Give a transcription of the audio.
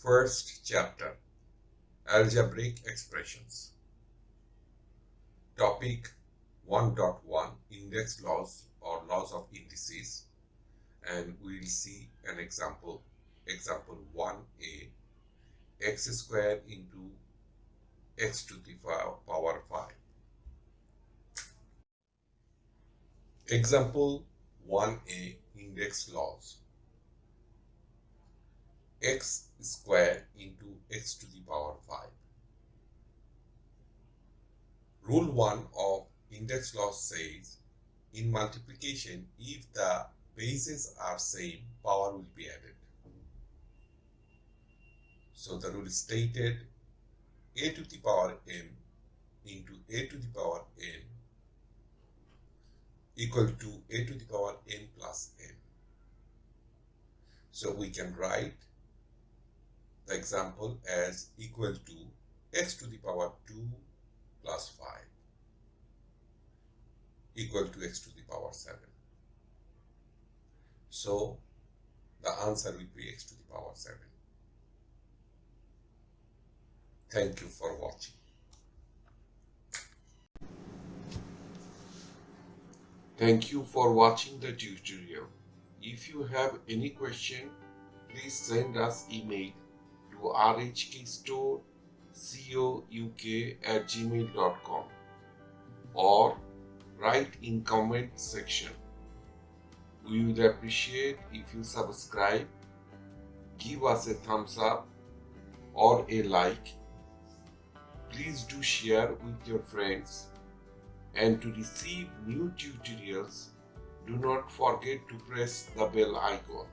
First chapter, Algebraic Expressions. Topic 1.1, Index Laws or Laws of Indices, and we will see an example. Example 1a, x squared into x to the power 5. Example 1a, Index Laws. X squared into x to the power 5. Rule 1 of index laws says, in multiplication, if the bases are same, power will be added. So the rule is stated, a to the power m into a to the power n equal to a to the power n plus n. So we can write the example as equal to x to the power 2 plus 5 equal to x to the power 7. So the answer will be x to the power 7. Thank you for watching. Thank you for watching the tutorial. If you have any question, please send us email to rhkstorecouk@gmail.com or write in comment section. We would appreciate if you subscribe, give us a thumbs up or a like. Please do share with your friends, and to receive new tutorials, do not forget to press the bell icon.